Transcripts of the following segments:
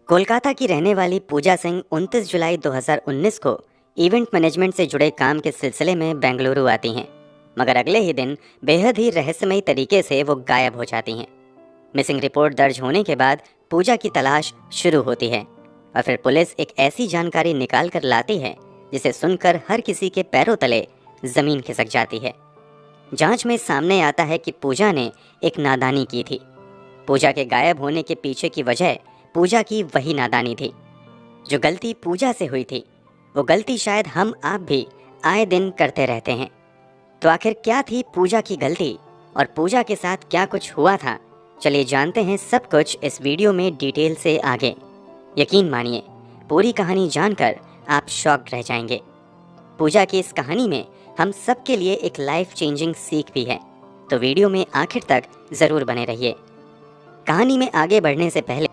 कोलकाता की रहने वाली पूजा सिंह 29 जुलाई 2019 को इवेंट मैनेजमेंट से जुड़े काम के सिलसिले में बेंगलुरु आती हैं, मगर अगले ही दिन बेहद ही रहस्यमयी तरीके से वो गायब हो जाती हैं। मिसिंग रिपोर्ट दर्ज होने के बाद पूजा की तलाश शुरू होती है और फिर पुलिस एक ऐसी जानकारी निकाल कर लाती है जिसे सुनकर हर किसी के पैरों तले जमीन खिसक जाती है। जांच में सामने आता है कि पूजा ने एक नादानी की थी। पूजा के गायब होने के पीछे की वजह पूजा की वही नादानी थी। जो गलती पूजा से हुई थी वो गलती शायद हम आप भी आए दिन करते रहते हैं। तो आखिर क्या थी पूजा की गलती और पूजा के साथ क्या कुछ हुआ था? चलिए जानते हैं सब कुछ इस वीडियो में डिटेल से आगे। यकीन मानिए, पूरी कहानी जानकर आप शॉक्ड रह जाएंगे। पूजा की इस कहानी में हम सबके लिए एक लाइफ चेंजिंग सीख भी है, तो वीडियो में आखिर तक ज़रूर बने रहिए। कहानी में आगे बढ़ने से पहले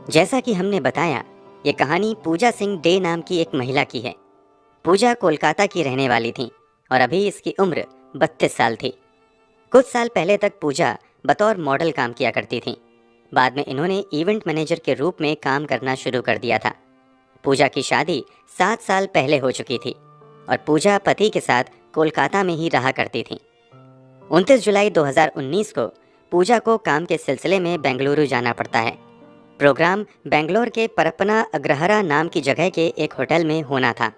जैसा कि हमने बताया, ये कहानी पूजा सिंह डे नाम की एक महिला की है। पूजा कोलकाता की रहने वाली थी और अभी इसकी उम्र 32 साल थी। कुछ साल पहले तक पूजा बतौर मॉडल काम किया करती थी। बाद में इन्होंने इवेंट मैनेजर के रूप में काम करना शुरू कर दिया था। पूजा की शादी 7 साल पहले हो चुकी थी और पूजा पति के साथ कोलकाता में ही रहा करती थी। 29 जुलाई 2019 को पूजा को काम के सिलसिले में बेंगलुरु जाना पड़ता है। प्रोग्राम बेंगलोर के परपना अग्रहरा नाम की जगह के एक होटल में होना था।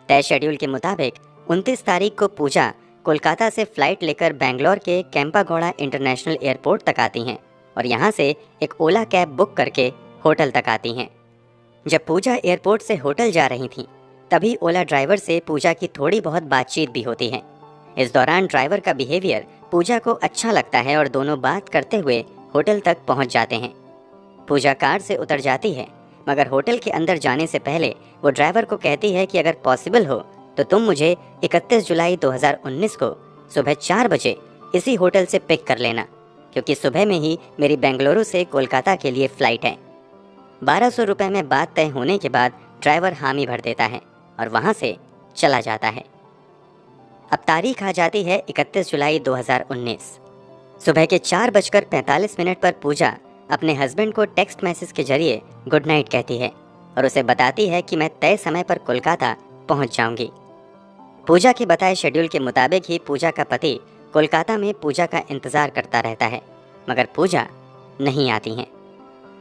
तय शेड्यूल के मुताबिक 29 तारीख को पूजा कोलकाता से फ्लाइट लेकर बेंगलोर के केम्पागौड़ा इंटरनेशनल एयरपोर्ट तक आती हैं और यहाँ से एक ओला कैब बुक करके होटल तक आती हैं। जब पूजा एयरपोर्ट से होटल जा रही थी तभी ओला ड्राइवर से पूजा की थोड़ी बहुत बातचीत भी होती है। इस दौरान ड्राइवर का बिहेवियर पूजा को अच्छा लगता है और दोनों बात करते हुए होटल तक पहुँच जाते हैं। पूजा कार से उतर जाती है, मगर होटल के अंदर जाने से पहले वो ड्राइवर को कहती है कि अगर पॉसिबल हो तो तुम मुझे 31 जुलाई 2019 को सुबह 4 बजे इसी होटल से पिक कर लेना, क्योंकि सुबह में ही मेरी बेंगलुरु से कोलकाता के लिए फ़्लाइट है। 1200 रुपये में बात तय होने के बाद ड्राइवर हामी भर देता है और वहाँ से चला जाता है। अब तारीख आ जाती है 31 जुलाई 2019। सुबह के 4:45 पर पूजा अपने हस्बैंड को टेक्स्ट मैसेज के जरिए गुड नाइट कहती है और उसे बताती है कि मैं तय समय पर कोलकाता पहुंच जाऊंगी। पूजा के बताए शेड्यूल के मुताबिक ही पूजा का पति कोलकाता में पूजा का इंतज़ार करता रहता है, मगर पूजा नहीं आती हैं।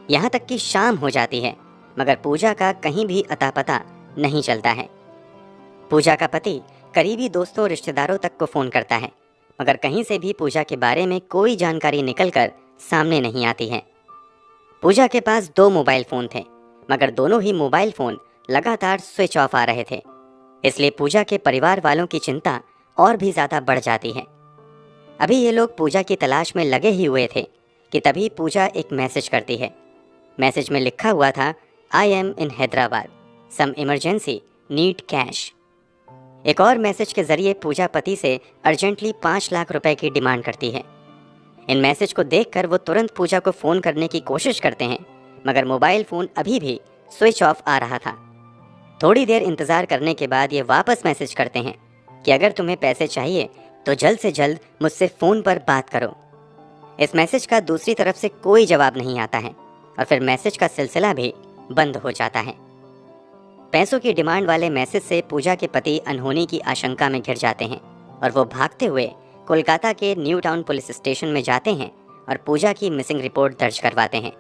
यहाँ तक कि शाम हो जाती है, मगर पूजा का कहीं भी अता पता नहीं चलता है। पूजा का पति करीबी दोस्तों रिश्तेदारों तक को फ़ोन करता है, मगर कहीं से भी पूजा के बारे में कोई जानकारी निकलकर सामने नहीं आती है। पूजा के पास 2 मोबाइल फ़ोन थे, मगर दोनों ही मोबाइल फ़ोन लगातार स्विच ऑफ आ रहे थे। इसलिए पूजा के परिवार वालों की चिंता और भी ज़्यादा बढ़ जाती है। अभी ये लोग पूजा की तलाश में लगे ही हुए थे कि तभी पूजा एक मैसेज करती है। मैसेज में लिखा हुआ था, I am in Hyderabad, some emergency, need cash. एक और मैसेज के जरिए पूजा पति से अर्जेंटली 5 लाख रुपए की डिमांड करती है। इन मैसेज को देखकर वो तुरंत पूजा को फ़ोन करने की कोशिश करते हैं, मगर मोबाइल फ़ोन अभी भी स्विच ऑफ आ रहा था। थोड़ी देर इंतज़ार करने के बाद ये वापस मैसेज करते हैं कि अगर तुम्हें पैसे चाहिए तो जल्द से जल्द मुझसे फ़ोन पर बात करो। इस मैसेज का दूसरी तरफ से कोई जवाब नहीं आता है और फिर मैसेज का सिलसिला भी बंद हो जाता है। पैसों की डिमांड वाले मैसेज से पूजा के पति अनहोनी की आशंका में घिर जाते हैं और वो भागते हुए कोलकाता के न्यू टाउन पुलिस स्टेशन में जाते हैं और पूजा की मिसिंग रिपोर्ट दर्ज करवाते हैं।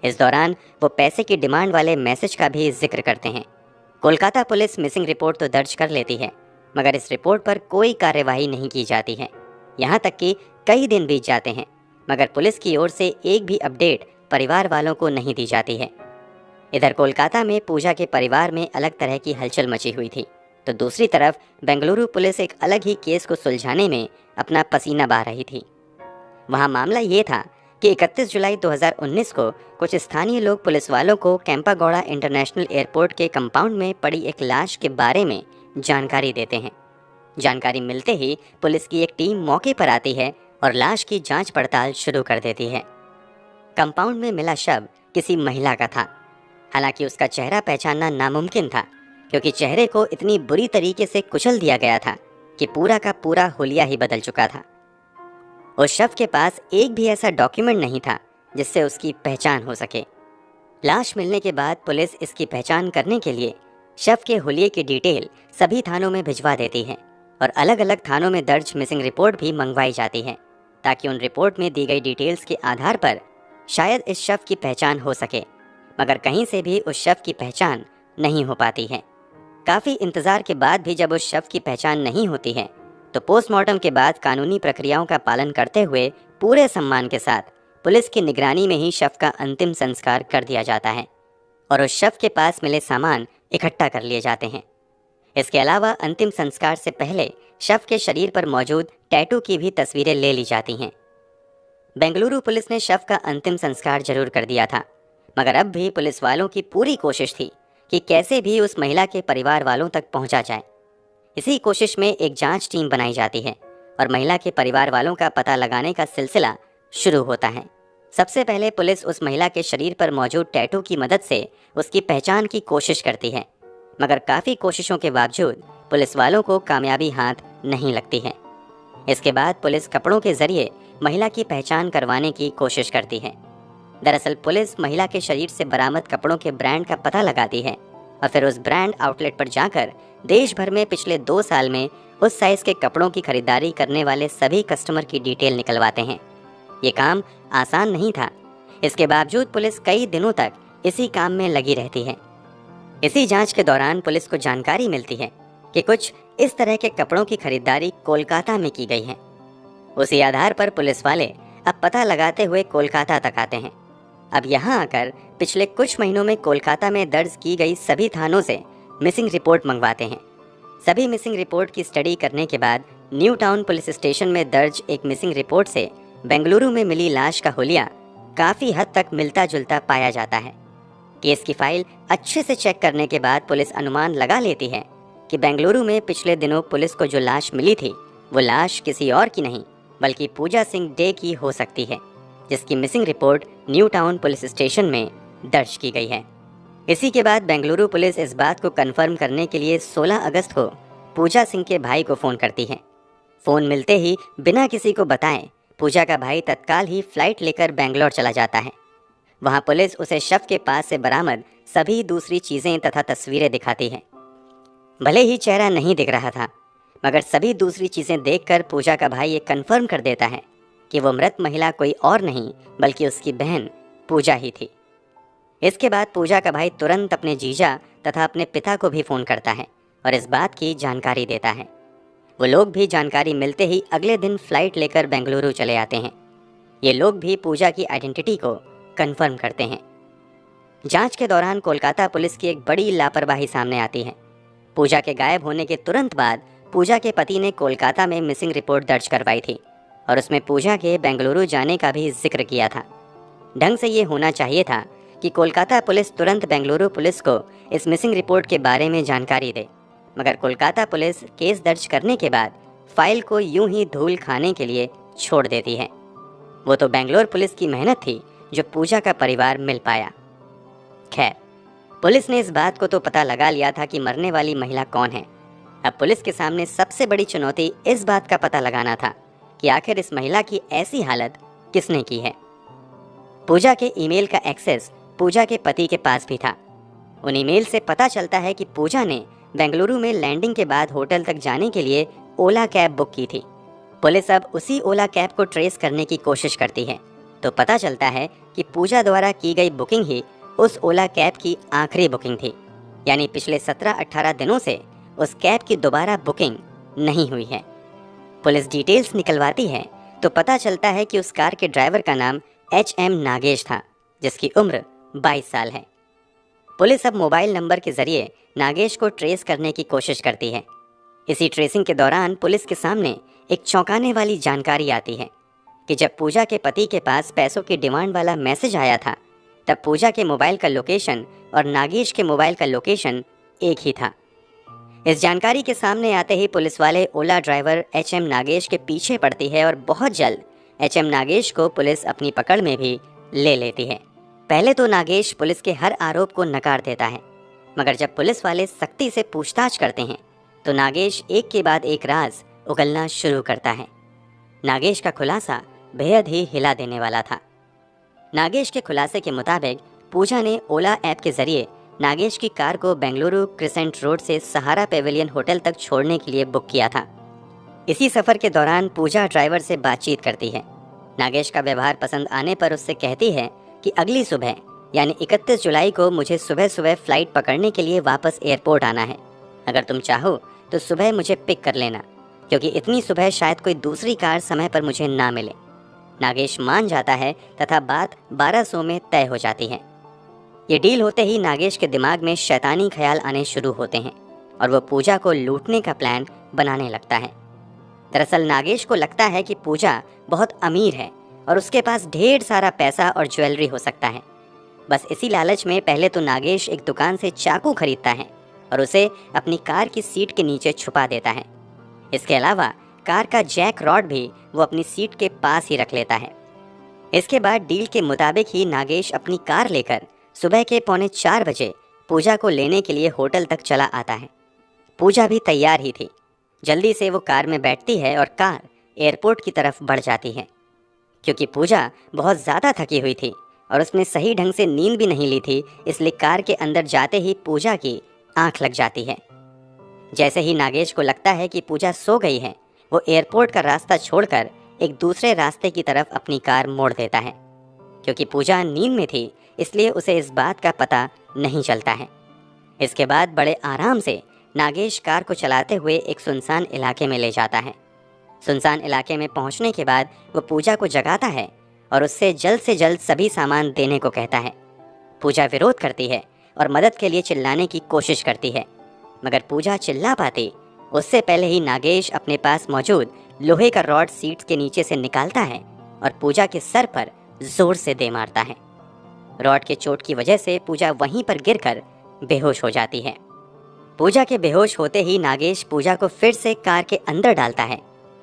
इस दौरान वो पैसे की डिमांड वाले मैसेज का भी जिक्र करते हैं। कोलकाता पुलिस मिसिंग रिपोर्ट तो दर्ज कर लेती है, मगर इस रिपोर्ट पर कोई कार्यवाही नहीं की जाती है। यहाँ तक कि कई दिन बीत जाते हैं, मगर पुलिस की ओर से एक भी अपडेट परिवार वालों को नहीं दी जाती है। इधर कोलकाता में पूजा के परिवार में अलग तरह की हलचल मची हुई थी, तो दूसरी तरफ बेंगलुरु पुलिस एक अलग ही केस को सुलझाने में अपना पसीना बहा रही थी। वहाँ मामला ये था कि 31 जुलाई 2019 को कुछ स्थानीय लोग पुलिस वालों को केम्पागौड़ा इंटरनेशनल एयरपोर्ट के कंपाउंड में पड़ी एक लाश के बारे में जानकारी देते हैं। जानकारी मिलते ही पुलिस की एक टीम मौके पर आती है और लाश की जांच पड़ताल शुरू कर देती है। कंपाउंड में मिला शव किसी महिला का था। हालांकि उसका चेहरा पहचानना नामुमकिन था, क्योंकि चेहरे को इतनी बुरी तरीके से कुचल दिया गया था कि पूरा का पूरा हुलिया ही बदल चुका था। उस शव के पास एक भी ऐसा डॉक्यूमेंट नहीं था जिससे उसकी पहचान हो सके। लाश मिलने के बाद पुलिस इसकी पहचान करने के लिए शव के हुलिये की डिटेल सभी थानों में भिजवा देती है और अलग अलग थानों में दर्ज मिसिंग रिपोर्ट भी मंगवाई जाती है, ताकि उन रिपोर्ट में दी गई डिटेल्स के आधार पर शायद इस शव की पहचान हो सके। मगर कहीं से भी उस शव की पहचान नहीं हो पाती है। काफ़ी इंतज़ार के बाद भी जब उस शव की पहचान नहीं होती है तो पोस्टमार्टम के बाद कानूनी प्रक्रियाओं का पालन करते हुए पूरे सम्मान के साथ पुलिस की निगरानी में ही शव का अंतिम संस्कार कर दिया जाता है और उस शव के पास मिले सामान इकट्ठा कर लिए जाते हैं। इसके अलावा अंतिम संस्कार से पहले शव के शरीर पर मौजूद टैटू की भी तस्वीरें ले ली जाती हैं। बेंगलुरु पुलिस ने शव का अंतिम संस्कार जरूर कर दिया था, मगर अब भी पुलिस वालों की पूरी कोशिश थी कि कैसे भी उस महिला के परिवार वालों तक पहुंचा जाए। इसी कोशिश में एक जांच टीम बनाई जाती है और महिला के परिवार वालों का पता लगाने का सिलसिला शुरू होता है। सबसे पहले पुलिस उस महिला के शरीर पर मौजूद टैटू की मदद से उसकी पहचान की कोशिश करती है, मगर काफ़ी कोशिशों के बावजूद पुलिस वालों को कामयाबी हाथ नहीं लगती है। इसके बाद पुलिस कपड़ों के जरिए महिला की पहचान करवाने की कोशिश करती है। दरअसल पुलिस महिला के शरीर से बरामद कपड़ों के ब्रांड का पता लगाती है और फिर उस ब्रांड आउटलेट पर जाकर देश भर में पिछले 2 साल में उस साइज के कपड़ों की खरीदारी करने वाले सभी कस्टमर की डिटेल निकलवाते हैं। ये काम आसान नहीं था। इसके बावजूद पुलिस कई दिनों तक इसी काम में लगी रहती है। इसी जांच के दौरान पुलिस को जानकारी मिलती है कि कुछ इस तरह के कपड़ों की खरीदारी कोलकाता में की गई है। उसी आधार पर पुलिस वाले अब पता लगाते हुए कोलकाता तक आते हैं। अब यहाँ आकर पिछले कुछ महीनों में कोलकाता में दर्ज की गई सभी थानों से मिसिंग रिपोर्ट मंगवाते हैं। सभी मिसिंग रिपोर्ट की स्टडी करने के बाद न्यू टाउन पुलिस स्टेशन में दर्ज एक मिसिंग रिपोर्ट से बेंगलुरु में मिली लाश का हुलिया काफ़ी हद तक मिलता जुलता पाया जाता है। केस की फाइल अच्छे से चेक करने के बाद पुलिस अनुमान लगा लेती है कि बेंगलुरु में पिछले दिनों पुलिस को जो लाश मिली थी वो लाश किसी और की नहीं बल्कि पूजा सिंह डे की हो सकती है, जिसकी missing report new town police station में दर्ज की गई है। इसी के बाद बेंगलुरु पुलिस इस बात को कंफर्म करने के लिए 16 अगस्त को पूजा सिंह के भाई को फ़ोन करती है। फ़ोन मिलते ही बिना किसी को बताए पूजा का भाई तत्काल ही फ्लाइट लेकर बेंगलोर चला जाता है। वहां पुलिस उसे शव के पास से बरामद सभी दूसरी चीज़ें तथा तस्वीरें दिखाती है। भले ही चेहरा नहीं दिख रहा था, मगर सभी दूसरी चीज़ें देखकर पूजा का भाई ये कंफर्म कर देता है कि वो मृत महिला कोई और नहीं बल्कि उसकी बहन पूजा ही थी। इसके बाद पूजा का भाई तुरंत अपने जीजा तथा अपने पिता को भी फ़ोन करता है और इस बात की जानकारी देता है। वो लोग भी जानकारी मिलते ही अगले दिन फ्लाइट लेकर बेंगलुरु चले आते हैं। ये लोग भी पूजा की आइडेंटिटी को कंफर्म करते हैं। जांच के दौरान कोलकाता पुलिस की एक बड़ी लापरवाही सामने आती है। पूजा के गायब होने के तुरंत बाद पूजा के पति ने कोलकाता में मिसिंग रिपोर्ट दर्ज करवाई थी और उसमें पूजा के बेंगलुरु जाने का भी जिक्र किया था। ढंग से ये होना चाहिए था कि कोलकाता पुलिस तुरंत बेंगलुरु पुलिस को इस मिसिंग रिपोर्ट के बारे में जानकारी दे, मगर कोलकाता पुलिस केस दर्ज करने के बाद फाइल को यूं ही धूल खाने के लिए छोड़ देती है। वो तो बेंगलोर पुलिस की मेहनत थी जो पूजा का परिवार मिल पाया। खैर, पुलिस ने इस बात को तो पता लगा लिया था कि मरने वाली महिला कौन है। अब पुलिस के सामने सबसे बड़ी चुनौती इस बात का पता लगाना था कि आखिर इस महिला की ऐसी हालत किसने की है। पूजा के ईमेल का एक्सेस पूजा के पति के पास भी था। उन ईमेल से पता चलता है कि पूजा ने बेंगलुरु में लैंडिंग के बाद होटल तक जाने के लिए ओला कैब बुक की थी। पुलिस अब उसी ओला कैब को ट्रेस करने की कोशिश करती है तो पता चलता है कि पूजा द्वारा की गई बुकिंग ही उस ओला कैब की आखिरी बुकिंग थी, यानी पिछले 17-18 दिनों से उस कैब की दोबारा बुकिंग नहीं हुई है। पुलिस डिटेल्स निकलवाती है तो पता चलता है कि उस कार के ड्राइवर का नाम HM नागेश था, जिसकी उम्र 22 साल है। पुलिस अब मोबाइल नंबर के जरिए नागेश को ट्रेस करने की कोशिश करती है। इसी ट्रेसिंग के दौरान पुलिस के सामने एक चौंकाने वाली जानकारी आती है कि जब पूजा के पति के पास पैसों की डिमांड वाला मैसेज आया था तब पूजा के मोबाइल का लोकेशन और नागेश के मोबाइल का लोकेशन एक ही था। इस जानकारी के सामने आते ही पुलिस वाले ओला ड्राइवर HM नागेश के पीछे पड़ती है और बहुत जल्द HM नागेश को पुलिस अपनी पकड़ में भी ले लेती है। पहले तो नागेश पुलिस के हर आरोप को नकार देता है, मगर जब पुलिस वाले सख्ती से पूछताछ करते हैं तो नागेश एक के बाद एक राज उगलना शुरू करता है। नागेश का खुलासा बेहद ही हिला देने वाला था। नागेश के खुलासे के मुताबिक पूजा ने ओला ऐप के जरिए नागेश की कार को बेंगलुरु क्रिसेंट रोड से सहारा पेविलियन होटल तक छोड़ने के लिए बुक किया था। इसी सफर के दौरान पूजा ड्राइवर से बातचीत करती है। नागेश का व्यवहार पसंद आने पर उससे कहती है कि अगली सुबह यानी 31 जुलाई को मुझे सुबह सुबह फ्लाइट पकड़ने के लिए वापस एयरपोर्ट आना है। अगर तुम चाहो तो सुबह मुझे पिक कर लेना, क्योंकि इतनी सुबह शायद कोई दूसरी कार समय पर मुझे ना मिले। नागेश मान जाता है तथा बात 1200 में तय हो जाती है। ये डील होते ही नागेश के दिमाग में शैतानी ख्याल आने शुरू होते हैं और वो पूजा को लूटने का प्लान बनाने लगता है। दरअसल नागेश को लगता है कि पूजा बहुत अमीर है और उसके पास ढेर सारा पैसा और ज्वेलरी हो सकता है। बस इसी लालच में पहले तो नागेश एक दुकान से चाकू खरीदता है और उसे अपनी कार की सीट के नीचे छुपा देता है। इसके अलावा कार का जैक रॉड भी वो अपनी सीट के पास ही रख लेता है। इसके बाद डील के मुताबिक ही नागेश अपनी कार लेकर सुबह के 3:45 बजे पूजा को लेने के लिए होटल तक चला आता है। पूजा भी तैयार ही थी। जल्दी से वो कार में बैठती है और कार एयरपोर्ट की तरफ बढ़ जाती है। क्योंकि पूजा बहुत ज़्यादा थकी हुई थी और उसने सही ढंग से नींद भी नहीं ली थी, इसलिए कार के अंदर जाते ही पूजा की आंख लग जाती है। जैसे ही नागेश को लगता है कि पूजा सो गई है, वो एयरपोर्ट का रास्ता छोड़कर एक दूसरे रास्ते की तरफ अपनी कार मोड़ देता है। क्योंकि पूजा नींद में थी, इसलिए उसे इस बात का पता नहीं चलता है। इसके बाद बड़े आराम से नागेश कार को चलाते हुए एक सुनसान इलाके में ले जाता है। सुनसान इलाके में पहुंचने के बाद वो पूजा को जगाता है और उससे जल्द से जल्द सभी सामान देने को कहता है। पूजा विरोध करती है और मदद के लिए चिल्लाने की कोशिश करती है, मगर पूजा चिल्ला पाती उससे पहले ही नागेश अपने पास मौजूद लोहे का रॉड सीट के नीचे से निकालता है और पूजा के सर पर जोर से दे मारता है। रॉड के चोट की वजह से पूजा वहीं पर गिरकर बेहोश हो जाती है। पूजा के बेहोश होते ही नागेश पूजा को फिर से कार के अंदर डालता है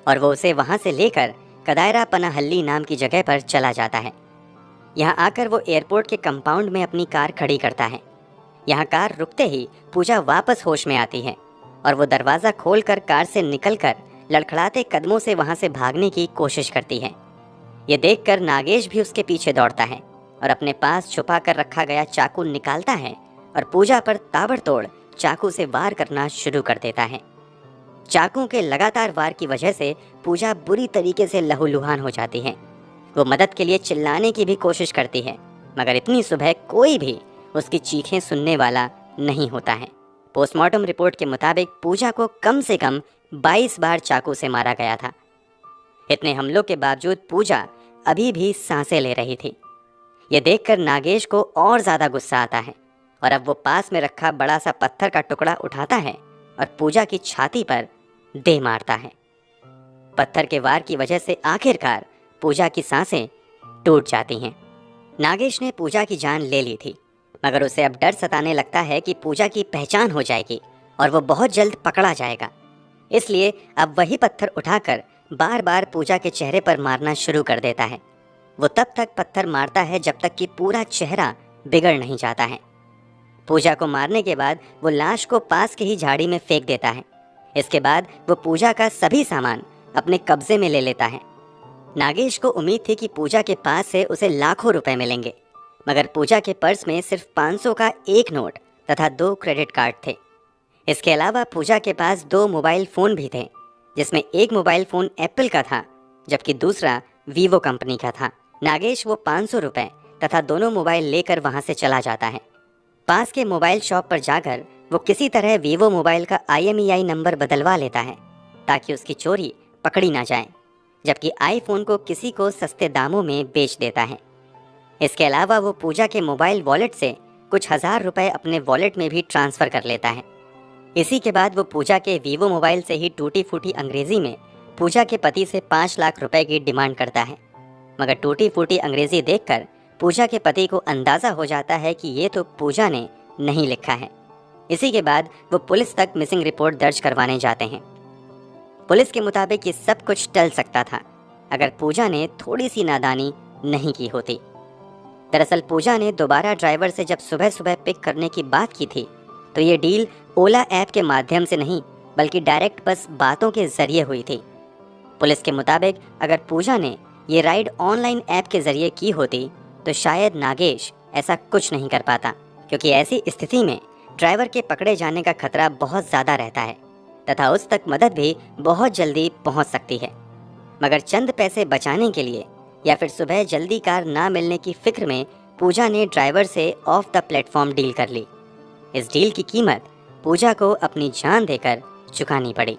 और वो उसे वहां से लेकर कदायरा पनाहल्ली नाम की जगह पर चला जाता है। यहाँ आकर वो एयरपोर्ट के कंपाउंड में अपनी कार खड़ी करता है। यहाँ कार रुकते ही पूजा वापस होश में आती है और वो दरवाज़ा खोलकर कार से निकलकर लड़खड़ाते कदमों से वहाँ से भागने की कोशिश करती है। ये देखकर नागेश भी उसके पीछे दौड़ता है और अपने पास छुपा कर रखा गया चाकू निकालता है और पूजा पर ताबड़तोड़ चाकू से वार करना शुरू कर देता है। चाकू के लगातार वार की वजह से पूजा बुरी तरीके से लहूलुहान हो जाती है। वो मदद के लिए चिल्लाने की भी कोशिश करती है, मगर इतनी सुबह कोई भी उसकी चीखें सुनने वाला नहीं होता है। पोस्टमार्टम रिपोर्ट के मुताबिक पूजा को कम से कम 22 बार चाकू से मारा गया था। इतने हमलों के बावजूद पूजा अभी भी सांसें ले रही थी। ये देखकर नागेश को और ज़्यादा गुस्सा आता है और अब वो पास में रखा बड़ा सा पत्थर का टुकड़ा उठाता है और पूजा की छाती पर दे मारता है। पत्थर के वार की वजह से आखिरकार पूजा की सांसें टूट जाती हैं। नागेश ने पूजा की जान ले ली थी, मगर उसे अब डर सताने लगता है कि पूजा की पहचान हो जाएगी और वो बहुत जल्द पकड़ा जाएगा। इसलिए अब वही पत्थर उठाकर बार बार पूजा के चेहरे पर मारना शुरू कर देता है। वो तब तक पत्थर मारता है जब तक कि पूरा चेहरा बिगड़ नहीं जाता है। पूजा को मारने के बाद वो लाश को पास के ही झाड़ी में फेंक देता है। इसके बाद वो पूजा का सभी सामान अपने कब्जे में ले लेता है। नागेश को उम्मीद थी कि पूजा के पास से उसे लाखों रुपए मिलेंगे, मगर पूजा के पर्स में सिर्फ 500 का एक नोट तथा 2 क्रेडिट कार्ड थे। इसके अलावा पूजा के पास 2 मोबाइल फ़ोन भी थे, जिसमें एक मोबाइल फ़ोन एप्पल का था जबकि दूसरा वीवो कंपनी का था। नागेश वो 500 रुपए तथा दोनों मोबाइल लेकर वहां से चला जाता है। पास के मोबाइल शॉप पर जाकर वो किसी तरह वीवो मोबाइल का IMEI नंबर बदलवा लेता है ताकि उसकी चोरी पकड़ी ना जाए, जबकि आईफोन को किसी को सस्ते दामों में बेच देता है। इसके अलावा वो पूजा के मोबाइल वॉलेट से कुछ हज़ार रुपए अपने वॉलेट में भी ट्रांसफ़र कर लेता है। इसी के बाद वो पूजा के वीवो मोबाइल से ही टूटी फूटी अंग्रेज़ी में पूजा के पति से 5 लाख रुपए की डिमांड करता है, मगर टूटी फूटी अंग्रेज़ी देखकर पूजा के पति को अंदाज़ा हो जाता है कि ये तो पूजा ने नहीं लिखा है। इसी के बाद वो पुलिस तक मिसिंग रिपोर्ट दर्ज करवाने जाते हैं। पुलिस के मुताबिक ये सब कुछ टल सकता था अगर पूजा ने थोड़ी सी नादानी नहीं की होती। दरअसल पूजा ने दोबारा ड्राइवर से जब सुबह सुबह पिक करने की बात की थी तो ये डील ओला ऐप के माध्यम से नहीं बल्कि डायरेक्ट बस बातों के जरिए हुई थी। पुलिस के मुताबिक अगर पूजा ने ये राइड ऑनलाइन ऐप के जरिए की होती तो शायद नागेश ऐसा कुछ नहीं कर पाता, क्योंकि ऐसी स्थिति में ड्राइवर के पकड़े जाने का खतरा बहुत ज़्यादा रहता है तथा उस तक मदद भी बहुत जल्दी पहुंच सकती है। मगर चंद पैसे बचाने के लिए या फिर सुबह जल्दी कार ना मिलने की फिक्र में पूजा ने ड्राइवर से ऑफ द प्लेटफॉर्म डील कर ली। इस डील की कीमत पूजा को अपनी जान देकर चुकानी पड़ी।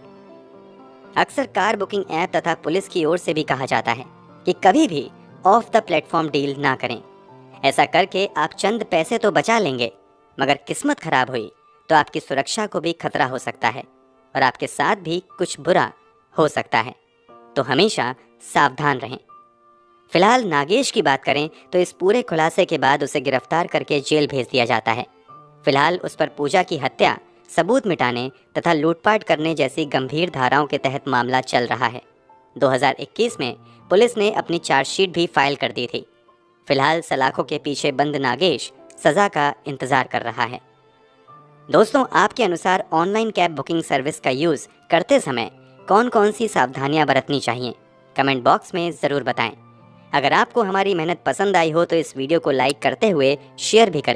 अक्सर कार बुकिंग ऐप तथा पुलिस की ओर से भी कहा जाता है कि कभी भी ऑफ द प्लेटफॉर्म डील ना करें। ऐसा करके आप चंद पैसे तो बचा लेंगे, मगर किस्मत खराब हुई तो आपकी सुरक्षा को भी खतरा हो सकता है और आपके साथ भी कुछ बुरा हो सकता है। तो हमेशा सावधान रहें। फिलहाल नागेश की बात करें तो इस पूरे खुलासे के बाद उसे गिरफ्तार करके जेल भेज दिया जाता है। फिलहाल उस पर पूजा की हत्या, सबूत मिटाने तथा लूटपाट करने जैसी गंभीर धाराओं के तहत मामला चल रहा है। 2021 में पुलिस ने अपनी चार्जशीट भी फाइल कर दी थी। फिलहाल सलाखों के पीछे बंद नागेश सजा का इंतजार कर रहा है। दोस्तों, आपके अनुसार ऑनलाइन कैब बुकिंग सर्विस का यूज़ करते समय कौन कौन सी सावधानियां बरतनी चाहिए? कमेंट बॉक्स में ज़रूर बताएं। अगर आपको हमारी मेहनत पसंद आई हो तो इस वीडियो को लाइक करते हुए शेयर भी करें।